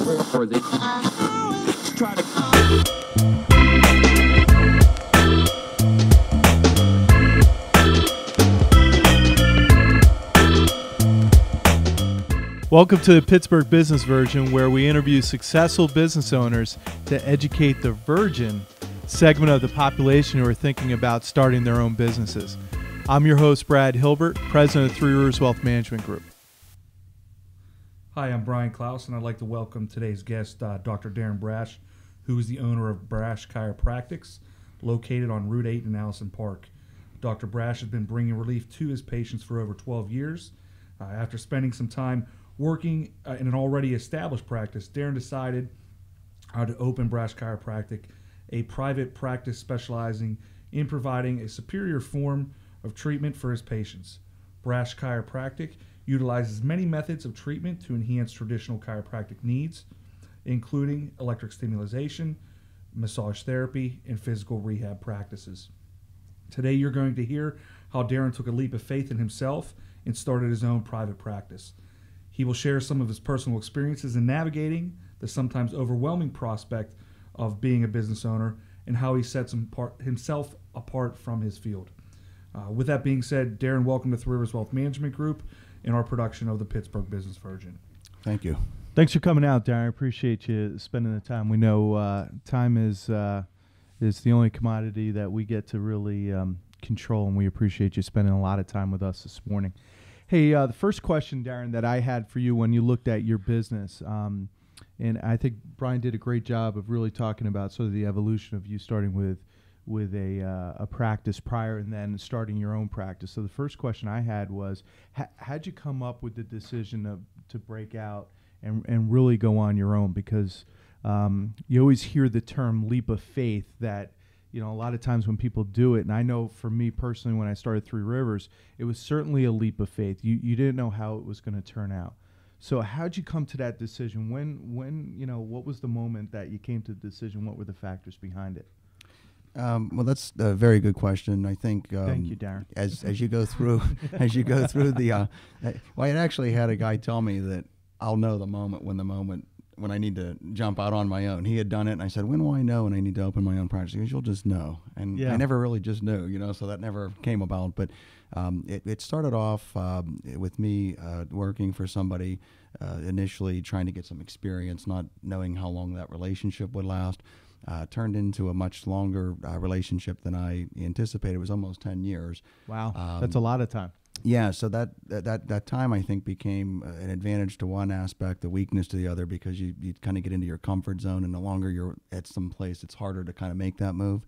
or they try to. Welcome to the Pittsburgh Business Version, where we interview successful business owners to educate the virgin segment of the population who are thinking about starting their own businesses. I'm your host, Brad Hilbert, president of Three Rivers Wealth Management Group. Hi, I'm Brian Klaus, and I'd like to welcome today's guest, Dr. Darren Brash, who is the owner of BrashChiropractic, located on Route 8 in Allison Park. Dr. Brash has been bringing relief to his patients for over 12 years. After spending some time working in an already established practice, Darren decided to open BrashChiropractic, a private practice specializing in providing a superior form of treatment for his patients. BrashChiropractic utilizes many methods of treatment to enhance traditional chiropractic needs, including electric stimulation, massage therapy, and physical rehab practices. Today you're going to hear how Darren took a leap of faith in himself and started his own private practice. He will share some of his personal experiences in navigating the sometimes overwhelming prospect of being a business owner and how he sets himself apart from his field. With that being said, Darren, welcome to Three Rivers Wealth Management Group and our production of the Pittsburgh Business Version. Thank you. Thanks for coming out, Darren. I appreciate you spending the time. We know time is the only commodity that we get to really control, and we appreciate you spending a lot of time with us this morning. Hey, the first question, Darren, that I had for you when you looked at your business, and I think Brian did a great job of really talking about sort of the evolution of you starting with a practice prior and then starting your own practice. So the first question I had was, how'd you come up with the decision to break out and really go on your own? Because you always hear the term leap of faith that, you know, a lot of times when people do it, and I know for me personally when I started Three Rivers, it was certainly a leap of faith. You didn't know how it was going to turn out. So how'd you come to that decision? When you know, what was the moment that you came to the decision? What were the factors behind it? Well, that's a very good question. I think. Thank you, Darren. As you go through the, well, I actually had a guy tell me that I'll know the moment when I need to jump out on my own. He had done it, and I said, when will I know when I need to open my own practice? He goes, you'll just know. And I never really just knew, you know, so that never came about. But it started off with me working for somebody, initially trying to get some experience, not knowing how long that relationship would last. Turned into a much longer relationship than I anticipated. It was almost 10 years. Wow, that's a lot of time. Yeah, so that time I think became an advantage to one aspect, a weakness to the other, because you kind of get into your comfort zone, and the longer you're at some place, it's harder to kind of make that move.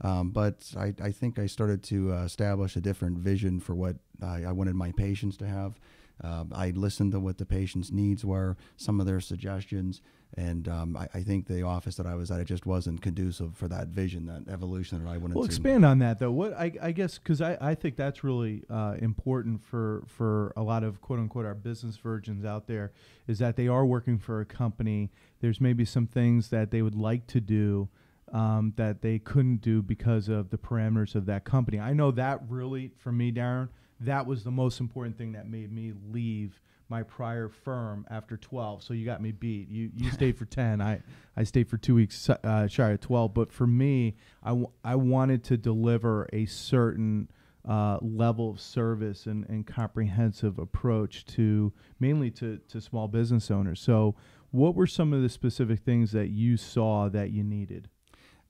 But I think I started to establish a different vision for what I wanted my patients to have. I listened to what the patients' needs were, some of their suggestions, and I think the office that I was at, it just wasn't conducive for that vision, that evolution that I wanted to. Well, expand on that, though. What I guess, because I think that's really important for a lot of, quote-unquote, our business virgins out there, is that they are working for a company. There's maybe some things that they would like to do that they couldn't do because of the parameters of that company. I know that really, for me, Darren, that was the most important thing that made me leave my prior firm after 12. So you got me beat. You stayed for 10. I stayed for 2 weeks shy of 12. But for me, I wanted to deliver a certain level of service and comprehensive approach to mainly to small business owners. So what were some of the specific things that you saw that you needed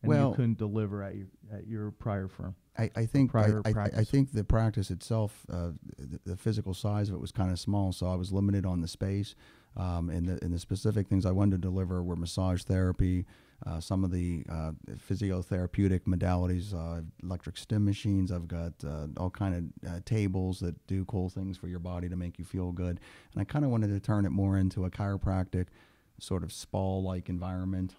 and you couldn't deliver at your prior firm? I think the practice itself, the physical size of it was kind of small, so I was limited on the space. And the specific things I wanted to deliver were massage therapy, some of the physiotherapeutic modalities, electric stim machines. I've got all kind of tables that do cool things for your body to make you feel good. And I kind of wanted to turn it more into a chiropractic sort of spa-like environment,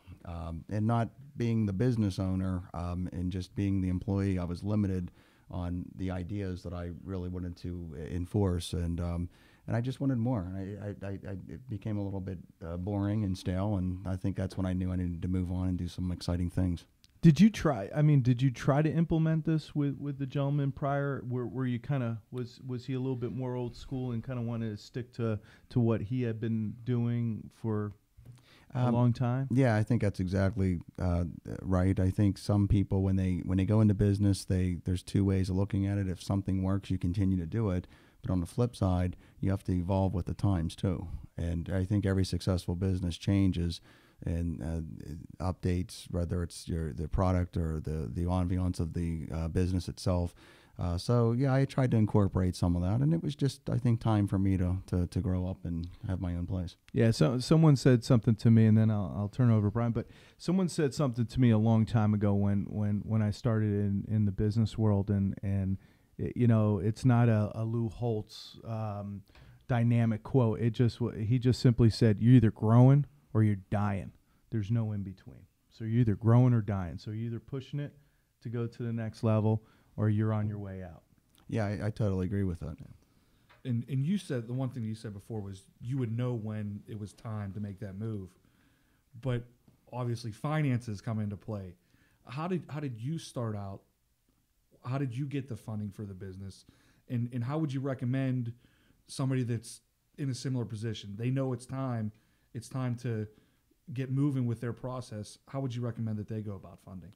and not being the business owner and just being the employee. I was limited on the ideas that I really wanted to enforce, and I just wanted more. It became a little bit boring and stale, and I think that's when I knew I needed to move on and do some exciting things. Did you try? I mean, did you try to implement this with the gentleman prior? Were you kind of was he a little bit more old school and kind of wanted to stick to what he had been doing for? a long time? Yeah, I think that's exactly right. I think some people, when they go into business, there's two ways of looking at it. If something works, you continue to do it. But on the flip side, you have to evolve with the times too. And I think every successful business changes and updates, whether it's the product or the ambiance of the business itself. So yeah, I tried to incorporate some of that, and it was just, I think, time for me to grow up and have my own place. Yeah. So someone said something to me, and then I'll turn it over to Brian. But someone said something to me a long time ago when I started in the business world, and you know, it's not a Lou Holtz dynamic quote. He just simply said, you're either growing or you're dying. There's no in between. So you're either growing or dying. So you're either pushing it to go to the next level, or you're on your way out. Yeah, I totally agree with that. And you said, the one thing you said before was you would know when it was time to make that move. But obviously finances come into play. How did you start out? How did you get the funding for the business? And how would you recommend somebody that's in a similar position? They know it's time to get moving with their process. How would you recommend that they go about funding?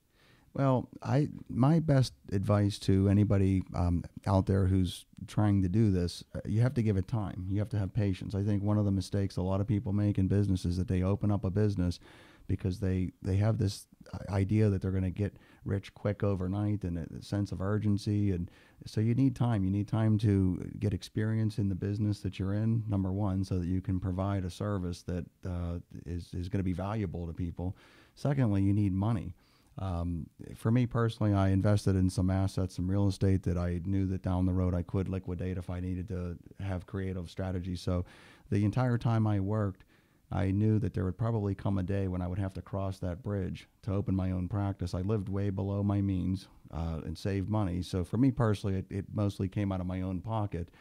Well, my best advice to anybody out there who's trying to do this, you have to give it time. You have to have patience. I think one of the mistakes a lot of people make in business is that they open up a business because they have this idea that they're going to get rich quick overnight, and a sense of urgency. And so you need time. You need time to get experience in the business that you're in, number one, so that you can provide a service that is going to be valuable to people. Secondly, you need money. For me personally, I invested in some assets, some real estate that I knew that down the road I could liquidate if I needed to have creative strategies. So the entire time I worked, I knew that there would probably come a day when I would have to cross that bridge to open my own practice. I lived way below my means and saved money. So for me personally, it mostly came out of my own pocket.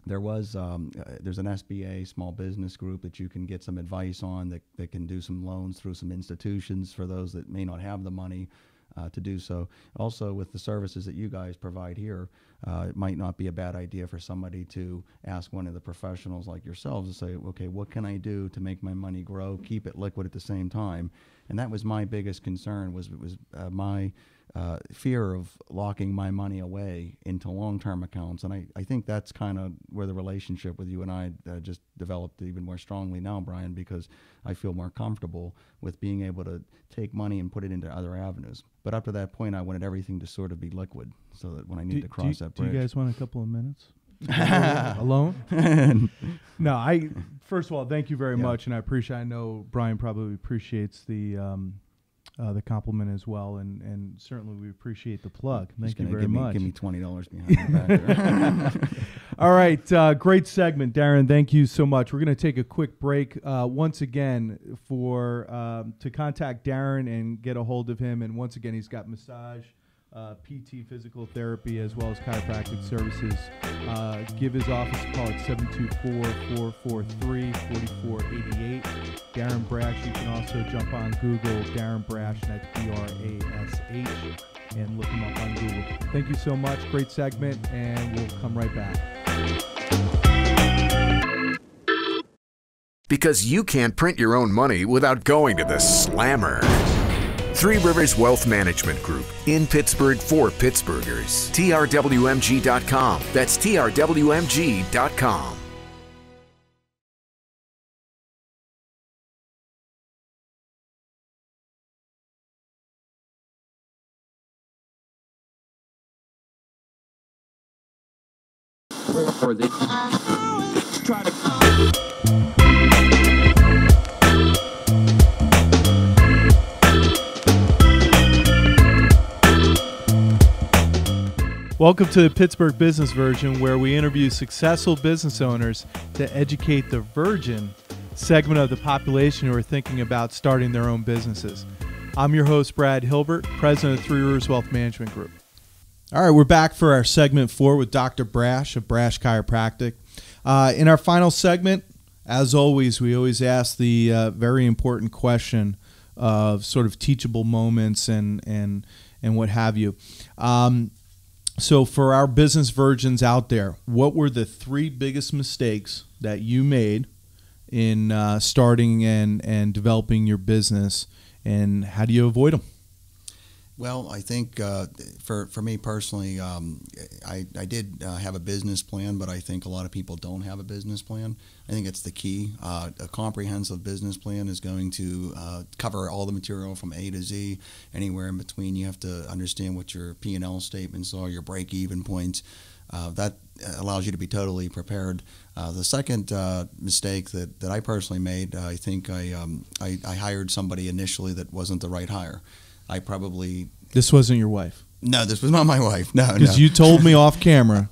There's an SBA, small business group, that you can get some advice on that can do some loans through some institutions for those that may not have the money to do so. Also, with the services that you guys provide here, it might not be a bad idea for somebody to ask one of the professionals like yourselves to say, okay, what can I do to make my money grow, keep it liquid at the same time? And that was my biggest concern, was my fear of locking my money away into long-term accounts. And I think that's kind of where the relationship with you and I just developed even more strongly now, Brian, because I feel more comfortable with being able to take money and put it into other avenues. But up to that point, I wanted everything to sort of be liquid, so that when I need to cross that bridge. Do you guys want a couple of minutes? Alone? No, first of all, thank you very much, and I know Brian probably appreciates the compliment as well, and certainly we appreciate the plug. Thank you very much. Give me $20 behind the back there. All right, great segment, Darren. Thank you so much. We're going to take a quick break. Once again, to contact Darren and get a hold of him, and once again, he's got massage, PT, physical therapy, as well as chiropractic services. Give his office a call at 724-443-4488. Darren Brash. You can also jump on Google, Darren Brash, and that's BRASH, and look him up on Google. Thank you so much. Great segment, and we'll come right back. Because you can't print your own money without going to the Slammer. Three Rivers Wealth Management Group, in Pittsburgh for Pittsburghers. TRWMG.com. That's TRWMG.com. Or they try to. Welcome to the Pittsburgh Business Version, where we interview successful business owners to educate the virgin segment of the population who are thinking about starting their own businesses. I'm your host, Brad Hilbert, president of Three Rivers Wealth Management Group. All right, we're back for our segment 4 with Dr. Brash of Brash Chiropractic. In our final segment, as always, we always ask the very important question of sort of teachable moments and what have you. So for our business virgins out there, what were the 3 biggest mistakes that you made in starting and developing your business, and how do you avoid them? Well, I think for me personally, I did have a business plan, but I think a lot of people don't have a business plan. I think it's the key. A comprehensive business plan is going to cover all the material from A to Z, anywhere in between. You have to understand what your P&L statements are, your break-even points. That allows you to be totally prepared. The second mistake that I personally made, I think I hired somebody initially that wasn't the right hire. This wasn't your wife? No, this was not my wife. No, because you told me off camera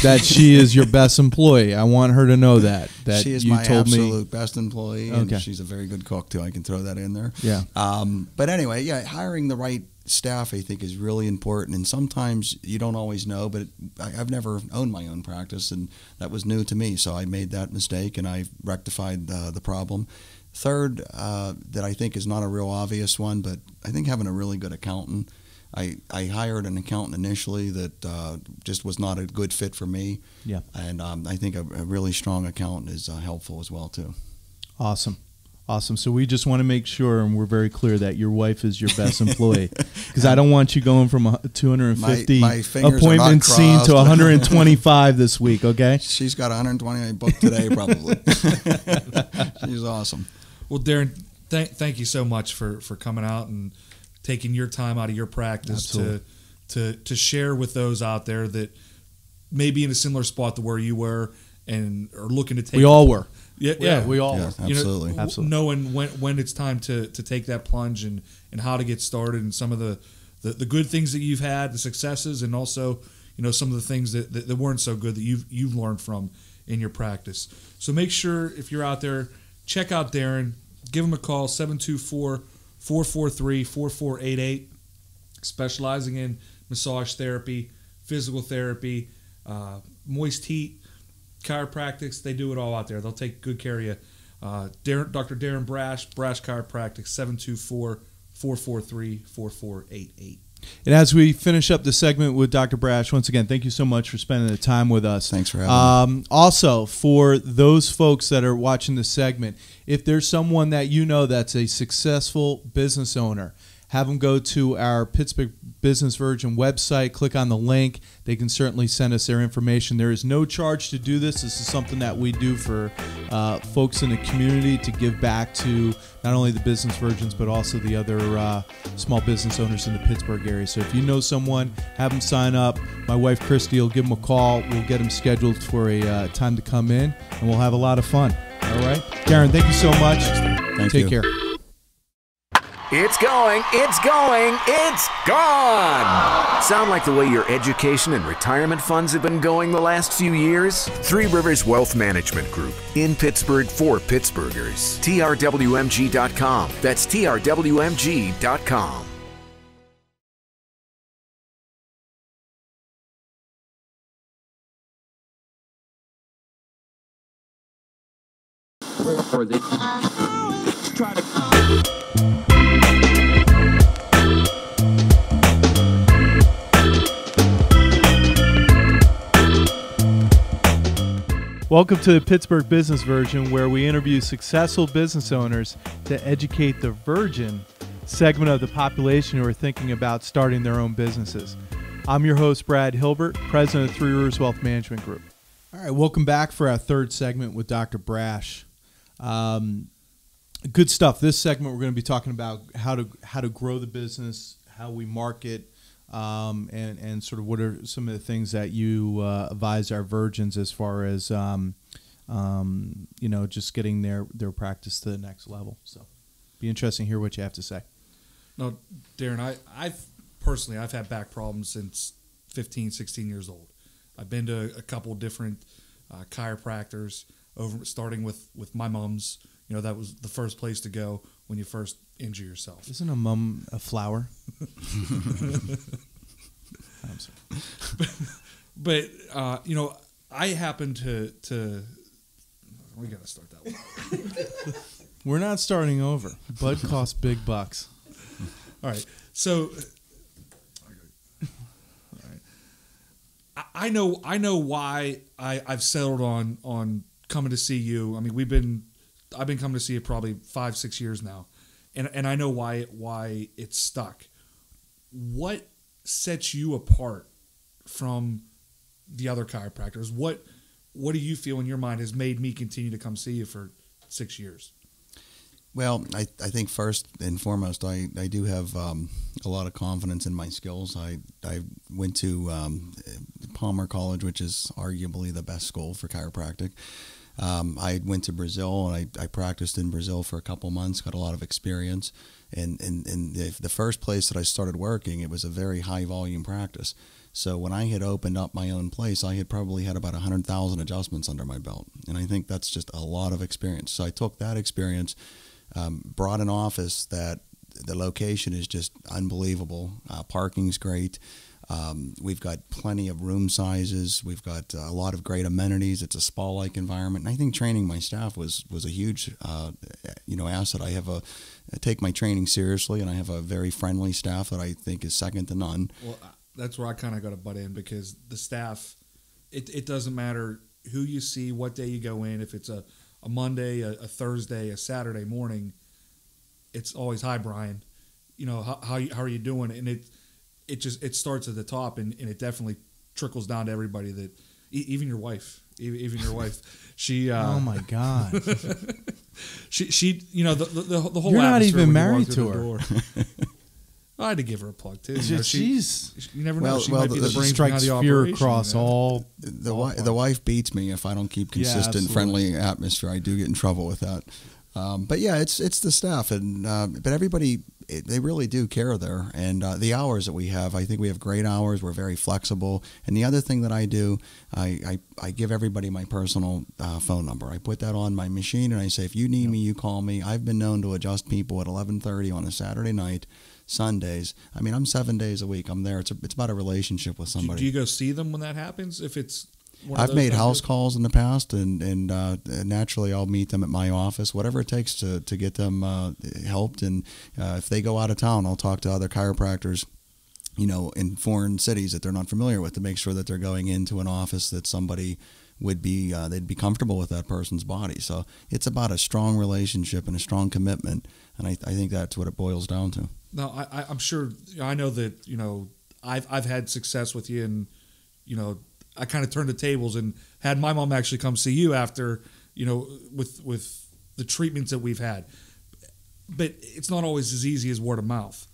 that she is your best employee. I want her to know that she is you my told absolute best employee, and Okay. she's a very good cook too. I can throw that in there. Yeah. But anyway, yeah, hiring the right staff I think is really important, and sometimes you don't always know. But I've never owned my own practice, and that was new to me, so I made that mistake, and I rectified the problem. Third, that I think is not a real obvious one, but I think having a really good accountant. I hired an accountant initially that just was not a good fit for me. Yeah. And I think a really strong accountant is helpful as well too. Awesome. So we just want to make sure, and we're very clear, that your wife is your best employee, because I don't want you going from 250 my fingers appointments are not seen to crossed. 125 this week. Okay. She's got 120 booked today probably. She's awesome. Well, Darren, thank you so much for coming out and taking your time out of your practice to share with those out there that may be in a similar spot to where you were and are looking to take. We all were. Yeah, we all Yeah, were. absolutely. Absolutely. Knowing when it's time to take that plunge and how to get started, and some of the good things that you've had, the successes, and also some of the things that weren't so good that you've learned from in your practice. So make sure, if you're out there, check out Darren. Give him a call, 724-443-4488, specializing in massage therapy, physical therapy, moist heat, chiropractics. They do it all out there. They'll take good care of you. Dr. Darren Brash Chiropractic, 724-443-4488. And as we finish up the segment with Dr. Brash, once again, thank you so much for spending the time with us. Thanks for having me. Also, for those folks that are watching this segment, if there's someone that you know that's a successful business owner, have them go to our Pittsburgh Business Virgin website, click on the link. They can certainly send us their information. There is no charge to do this. This is something that we do for folks in the community to give back to not only the business virgins, but also the other small business owners in the Pittsburgh area. So if you know someone, have them sign up. My wife, Christy, will give them a call. We'll get them scheduled for a time to come in, and we'll have a lot of fun. All right? Darren, thank you so much. Take care. It's going, it's gone! Sound like the way your education and retirement funds have been going the last few years? Three Rivers Wealth Management Group, in Pittsburgh for Pittsburghers. TRWMG.com. That's TRWMG.com. Or they try to. Welcome to the Pittsburgh Business Virgin, where we interview successful business owners to educate the virgin segment of the population who are thinking about starting their own businesses. I'm your host, Brad Hilbert, president of Three Rivers Wealth Management Group. All right, welcome back for our third segment with Dr. Brash. Good stuff. This segment, we're going to be talking about how to grow the business, how we market, and sort of what are some of the things that you advise our virgins as far as just getting their practice to the next level. So, be interesting to hear what you have to say. No, Darren, I've personally had back problems since 15, 16 years old. I've been to a couple different chiropractors, starting with my mom's. That was the first place to go when you first injure yourself. Isn't a mum a flower? I'm sorry. But I happen to we got to start that one. We're not starting over. Bud costs big bucks. All right. So I know why I've settled on coming to see you. I mean, we've been I've been coming to see it probably 5-6 years now, and I know why it's stuck. What sets you apart from the other chiropractors? What do you feel in your mind has made me continue to come see you for 6 years? Well, I think first and foremost, I do have a lot of confidence in my skills. I went to Palmer College, which is arguably the best school for chiropractic. I went to Brazil, and I practiced in Brazil for a couple months, got a lot of experience. And the first place that I started working, it was a very high volume practice. So when I had opened up my own place, I had probably had about 100,000 adjustments under my belt. And I think that's just a lot of experience. So I took that experience, brought an office that the location is just unbelievable. Parking's great. We've got plenty of room sizes. We've got a lot of great amenities. It's a spa-like environment. And I think training my staff was a huge, asset. I take my training seriously, and I have a very friendly staff that I think is second to none. Well, that's where I kind of got to butt in, because the staff, it doesn't matter who you see, what day you go in, if it's a Monday, a Thursday, a Saturday morning, it's always, hi, Brian, how are you doing? And it starts at the top, and it definitely trickles down to everybody, that even your wife, she oh my God. she the whole You're not even when you married walk through to the her. door. I had to give her a plug too. She's you never know. Well, She might be the she brains strikes behind the fear operation, across all. The wife beats me if I don't keep consistent, absolutely. friendly atmosphere. I do get in trouble with that. But yeah, it's the staff, and but everybody, they really do care there. And the hours that we have, I think we have great hours. We're very flexible. And the other thing that I do, I give everybody my personal phone number. I put that on my machine, and I say, if you need me, you call me. I've been known to adjust people at 11:30 on a Saturday night. Sundays. I mean, I'm 7 days a week. I'm there. It's about a relationship with somebody. Do you go see them when that happens? If it's I've made house calls in the past, and naturally I'll meet them at my office, whatever it takes to get them helped. And if they go out of town, I'll talk to other chiropractors, in foreign cities that they're not familiar with, to make sure that they're going into an office that somebody would be, they'd be comfortable with that person's body. So it's about a strong relationship and a strong commitment. And I think that's what it boils down to. No, I'm sure. I know that I've had success with you, and I kind of turned the tables and had my mom actually come see you after with the treatments that we've had. But it's not always as easy as word of mouth.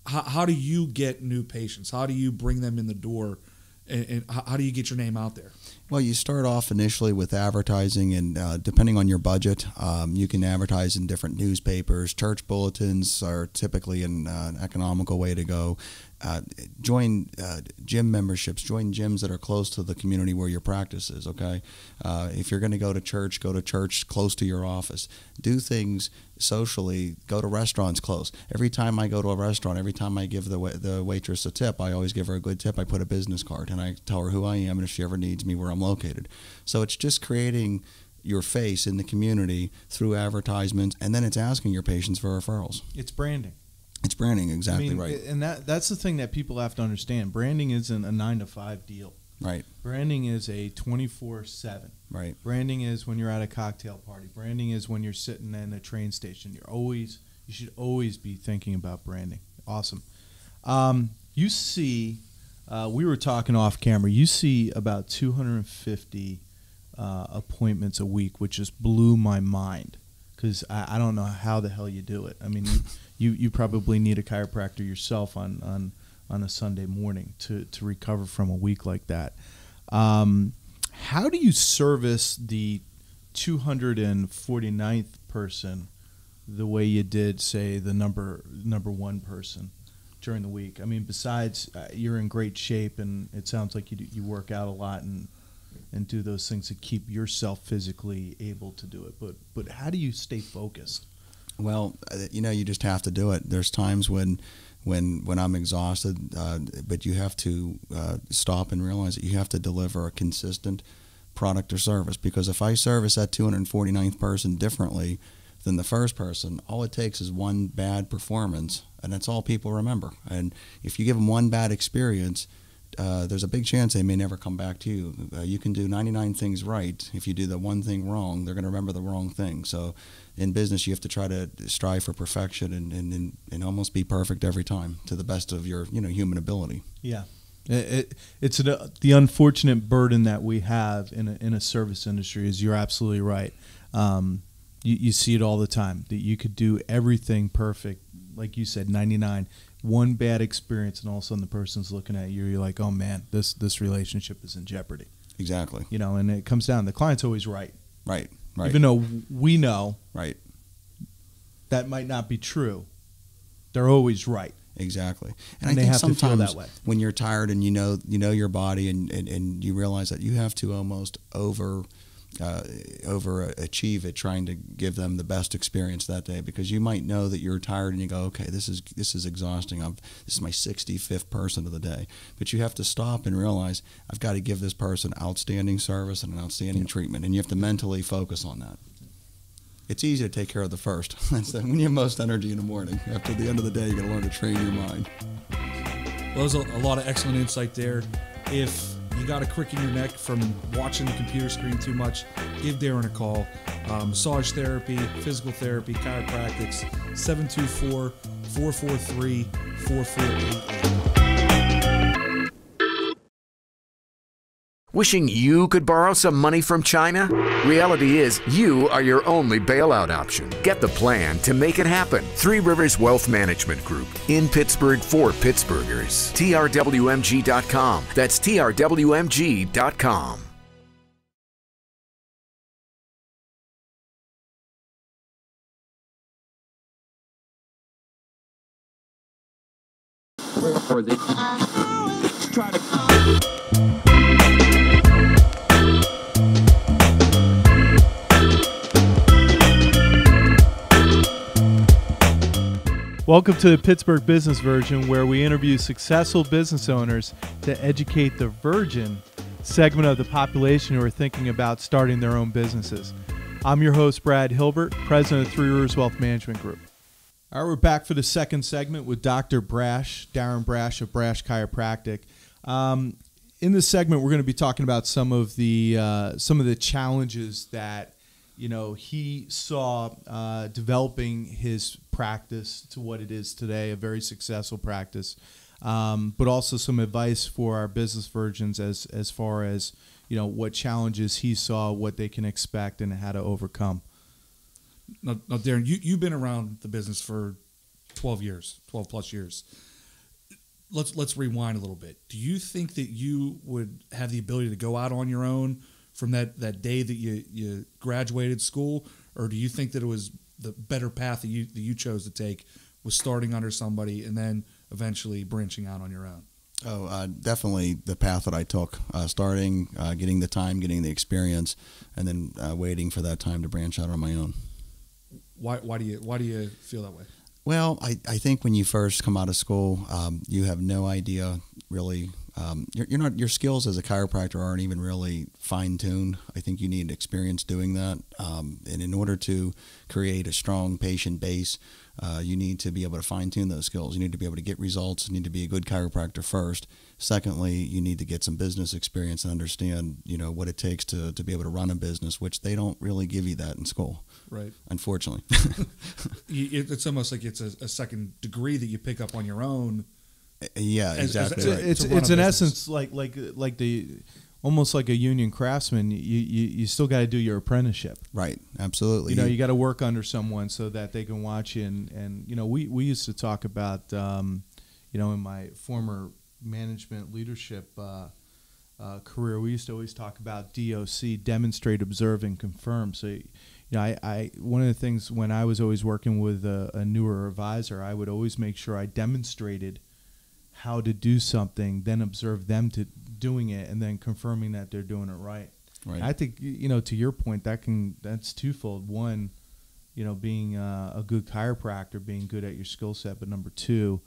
How do you get new patients? How do you bring them in the door, and how do you get your name out there? Well, you start off initially with advertising, and depending on your budget, you can advertise in different newspapers. Church bulletins are typically an economical way to go. Join gym memberships. Join gyms that are close to the community where your practice is, okay? If you're going to go to church close to your office. Do things socially. Go to restaurants close. Every time I go to a restaurant, every time I give the waitress a tip, I always give her a good tip. I put a business card, and I tell her who I am, and if she ever needs me, where I'm located. So it's just creating your face in the community through advertisements, and then it's asking your patients for referrals. It's branding. It's branding, exactly right. And that's the thing that people have to understand. Branding isn't a 9-to-5 deal. Right. Branding is a 24/7. Right. Branding is when you're at a cocktail party. Branding is when you're sitting in a train station. You should always be thinking about branding. Awesome. You see, we were talking off camera. You see about 250 appointments a week, which just blew my mind, because I don't know how the hell you do it. I mean, you probably need a chiropractor yourself on a Sunday morning to recover from a week like that. How do you service the 249th person the way you did, say, the number one person during the week? I mean, besides you're in great shape, and it sounds like you work out a lot and do those things to keep yourself physically able to do it. But how do you stay focused? Well, you just have to do it. There's times when I'm exhausted, but you have to stop and realize that you have to deliver a consistent product or service. Because if I service that 249th person differently than the first person, all it takes is one bad performance, and that's all people remember. And if you give them one bad experience, there's a big chance they may never come back to you. You can do 99 things right. If you do the one thing wrong, they're going to remember the wrong thing. So in business, you have to try to strive for perfection and almost be perfect every time to the best of your human ability. Yeah. It's the unfortunate burden that we have in a service industry is you're absolutely right. You see it all the time, that you could do everything perfect, like you said, 99, one bad experience, and all of a sudden the person's looking at you, you're like, oh man, this relationship is in jeopardy. Exactly. And it comes down, the client's always right. Right. Even though we know right, that might not be true, they're always right. Exactly. And I they think have to feel sometimes that way. when you're tired and you know your body and you realize that you have to almost overachieve it, trying to give them the best experience that day, because you might know that you're tired and you go, okay, this is exhausting. This is my 65th person of the day, but you have to stop and realize I've got to give this person outstanding service and an outstanding treatment, and you have to mentally focus on that. It's easy to take care of the first. That's when you have most energy in the morning. After the end of the day, you got to learn to train your mind. Well, there's a lot of excellent insight there. If you got a crick in your neck from watching the computer screen too much, give Darren a call. Massage therapy, physical therapy, chiropractics, 724-443-4488. Wishing you could borrow some money from China? Reality is, you are your only bailout option. Get the plan to make it happen. Three Rivers Wealth Management Group, in Pittsburgh for Pittsburghers. TRWMG.com. That's TRWMG.com. Try to Welcome to the Pittsburgh Business Version, where we interview successful business owners to educate the virgin segment of the population who are thinking about starting their own businesses. I'm your host, Brad Hilbert, president of Three Rivers Wealth Management Group. All right, we're back for the second segment with Dr. Brash, Darren Brash of BrashChiropractic. In this segment, we're going to be talking about some of the challenges that he saw developing his practice to what it is today, a very successful practice, but also some advice for our business virgins as far as what challenges he saw, what they can expect, and how to overcome. Now, Darren, you've been around the business for 12 plus years. Let's rewind a little bit. Do you think that you would have the ability to go out on your own from that day that you graduated school, or do you think that it was the better path that you chose to take was starting under somebody and then eventually branching out on your own? Oh, definitely the path that I took, starting, getting the time, getting the experience, and then waiting for that time to branch out on my own. Why do you feel that way? Well, I think when you first come out of school, you have no idea really. Your skills as a chiropractor aren't even really fine-tuned. I think you need experience doing that. And in order to create a strong patient base, you need to be able to fine-tune those skills. You need to be able to get results. You need to be a good chiropractor first. Secondly, you need to get some business experience and understand, what it takes to be able to run a business, which they don't really give you that in school. Right. Unfortunately. It's almost like it's a second degree that you pick up on your own. Yeah, exactly. It's in essence like the almost like a union craftsman. You still got to do your apprenticeship. Right. Absolutely. You got to work under someone so that they can watch you. And we used to talk about in my former management leadership career, we used to always talk about DOC, demonstrate, observe, and confirm. So I one of the things when I was always working with a newer advisor, I would always make sure I demonstrated how to do something, then observe them to doing it, and then confirming that they're doing it right. Right. I think to your point, that's twofold. One, being a good chiropractor, being good at your skill set, but number two,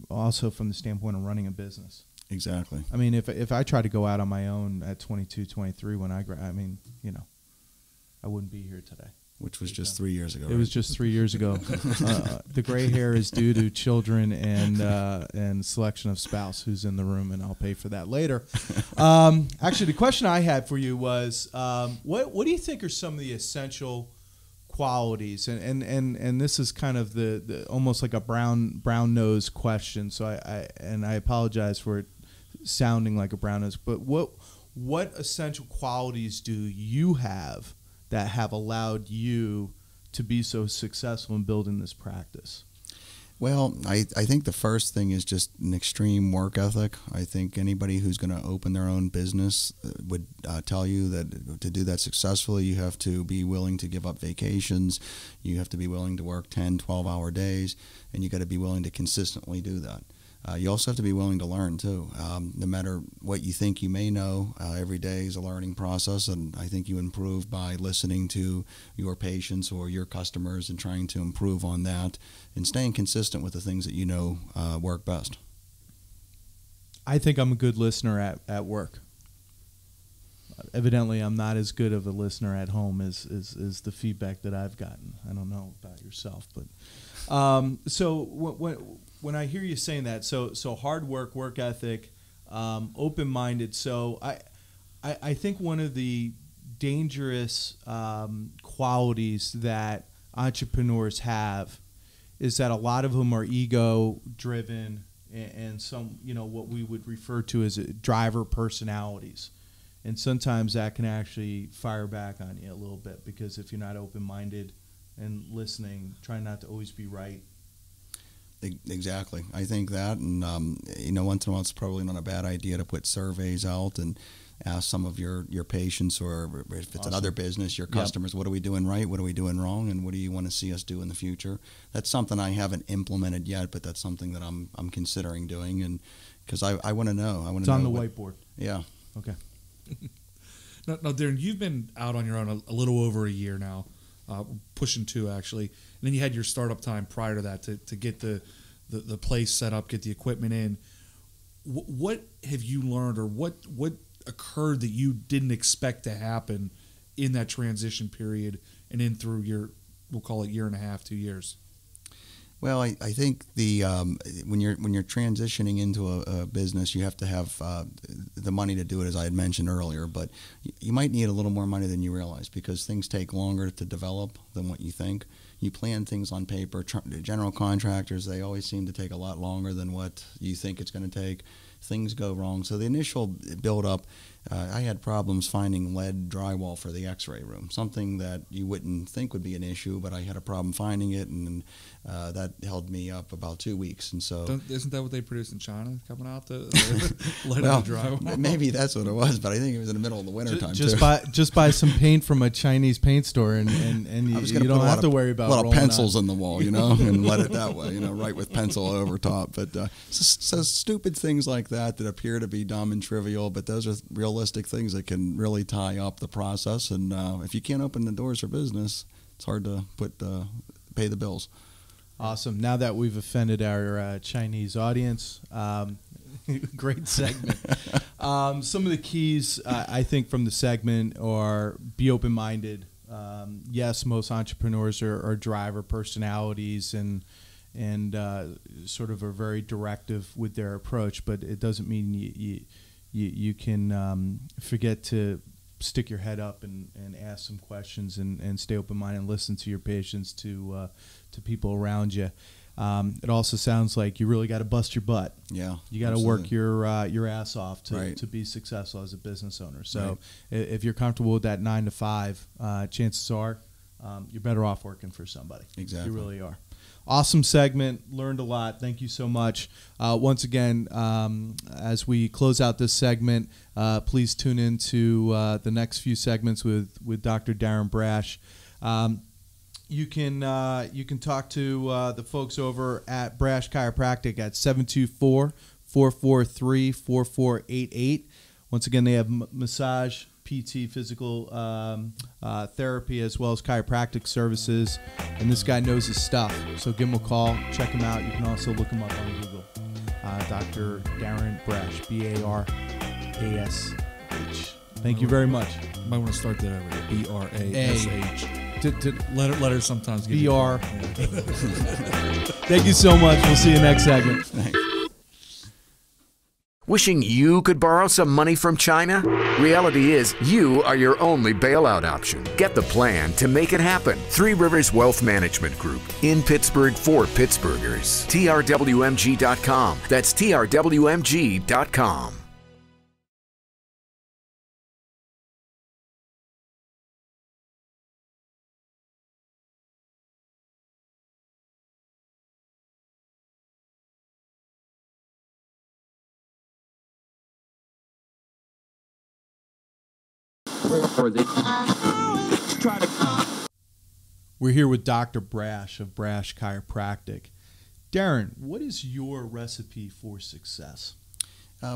also from the standpoint of running a business. Exactly. I mean, if I try to go out on my own at 22, 23 when I wouldn't be here today. which was just 3 years ago. It was just 3 years ago. The gray hair is due to children and selection of spouse who's in the room, and I'll pay for that later. Actually, the question I had for you was, what do you think are some of the essential qualities? And this is kind of the almost like a brown nose question. So I apologize for it sounding like a brown nose, but what essential qualities do you have that have allowed you to be so successful in building this practice? Well, I think the first thing is just an extreme work ethic. I think anybody who's going to open their own business would tell you that to do that successfully, you have to be willing to give up vacations. You have to be willing to work 10, 12-hour days, and you got to be willing to consistently do that. You also have to be willing to learn, too. No matter what you think you may know, every day is a learning process, and I think you improve by listening to your patients or your customers and trying to improve on that and staying consistent with the things that you know work best. I think I'm a good listener at work. Evidently, I'm not as good of a listener at home as the feedback that I've gotten. I don't know about yourself, but so when I hear you saying that, so hard work ethic, open-minded. So I think one of the dangerous qualities that entrepreneurs have is that a lot of them are ego-driven and some, what we would refer to as driver personalities. And sometimes that can actually fire back on you a little bit, because if you're not open-minded and listening, try not to always be right. Exactly. I think that, and once in a while it's probably not a bad idea to put surveys out and ask some of your patients, or if it's another business, your customers, What are we doing right? What are we doing wrong? And what do you want to see us do in the future? That's something I haven't implemented yet, but that's something that I'm considering doing, and because I want to know. It's on the whiteboard. Yeah. Okay. Now, Darren, you've been out on your own a little over a year now, pushing 2 actually. And then you had your startup time prior to that to get the place set up, get the equipment in. What have you learned, or what occurred that you didn't expect to happen in that transition period and in through your, we'll call it 1.5 to 2 years? Well, I think when you're transitioning into a business, you have to have the money to do it, as I had mentioned earlier. But you might need a little more money than you realize, because things take longer to develop than what you think. You plan things on paper. General contractors, they always seem to take a lot longer than what you think it's going to take. Things go wrong. So the initial build-up, I had problems finding lead drywall for the x-ray room, something that you wouldn't think would be an issue, but I had a problem finding it, and that held me up about 2 weeks. And so, isn't that what they produce in China, coming out the lead well, drywall? Maybe that's what it was, but I think it was in the middle of the winter time. Just buy some paint from a Chinese paint store, and you don't have to worry about a lot of pencils in the wall, and let it that way, write with pencil over top. But so stupid things like that appear to be dumb and trivial, but those are realistic things that can really tie up the process. And if you can't open the doors for business, it's hard to pay the bills. Awesome. Now that we've offended our Chinese audience, great segment. Some of the keys I think from the segment are be open-minded. Yes, most entrepreneurs are driver personalities and sort of are very directive with their approach, but it doesn't mean you can forget to stick your head up and ask some questions and stay open-minded and listen to your patients, to people around you. It also sounds like you really got to bust your butt. Yeah, you got to work your ass off to be successful as a business owner. So if you're comfortable with that 9 to 5, chances are you're better off working for somebody. Exactly, you really are. Awesome segment. Learned a lot. Thank you so much. Once again, as we close out this segment, please tune in to the next few segments with Dr. Darren Brash. You can talk to the folks over at Brash Chiropractic at 724-443-4488. Once again, they have massage, PT, physical therapy, as well as chiropractic services. And this guy knows his stuff. So give him a call. Check him out. You can also look him up on Google. Dr. Darren Brash, B-A-R-A-S-H. Thank you very much. You might want to start that over. B-R-A-S-H. Let her sometimes give VR. You Thank you so much. We'll see you next segment. Thanks. Wishing you could borrow some money from China? Reality is, you are your only bailout option. Get the plan to make it happen. Three Rivers Wealth Management Group, in Pittsburgh for Pittsburghers. TRWMG.com. That's TRWMG.com. We're here with Dr. Brash of Brash Chiropractic. Darren, what is your recipe for success?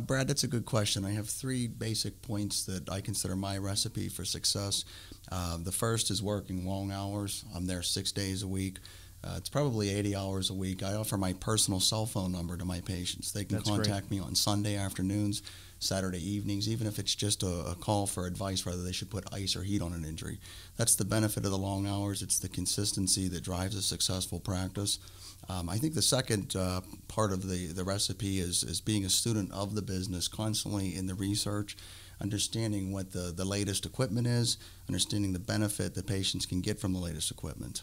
Brad, that's a good question. I have 3 basic points that I consider my recipe for success. The first is working long hours. I'm there 6 days a week. It's probably 80 hours a week. I offer my personal cell phone number to my patients. They can contact me on Sunday afternoons, Saturday evenings, even if it's just a call for advice whether they should put ice or heat on an injury. That's the benefit of the long hours. It's the consistency that drives a successful practice. I think the second part of the recipe is being a student of the business, constantly in the research, understanding what the latest equipment is, understanding the benefit that patients can get from the latest equipment.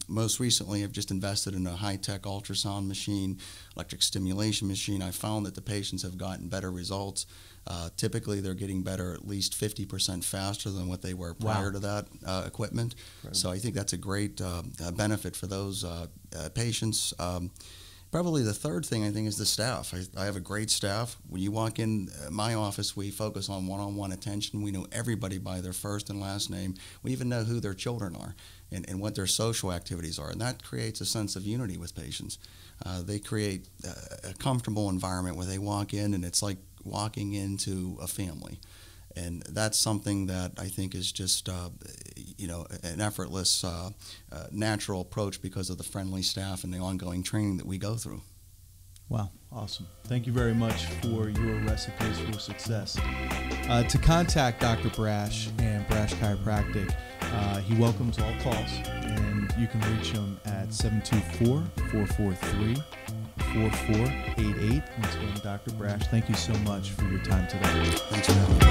Most recently, I've just invested in a high-tech ultrasound machine, electric stimulation machine. I found that the patients have gotten better results. Typically, they're getting better at least 50% faster than what they were prior to that equipment. Right. So I think that's a great benefit for those patients. Probably the third thing I think is the staff. I have a great staff. When you walk in my office, we focus on one-on-one attention. We know everybody by their first and last name. We even know who their children are and what their social activities are. And that creates a sense of unity with patients. They create a comfortable environment where they walk in and it's like walking into a family. And that's something that I think is just, an effortless, natural approach because of the friendly staff and the ongoing training that we go through. Wow, awesome. Thank you very much for your recipes for success. To contact Dr. Brash and Brash Chiropractic, he welcomes all calls, and you can reach him at 724-443-4488. Once again, Dr. Brash, thank you so much for your time today. Thanks for having me.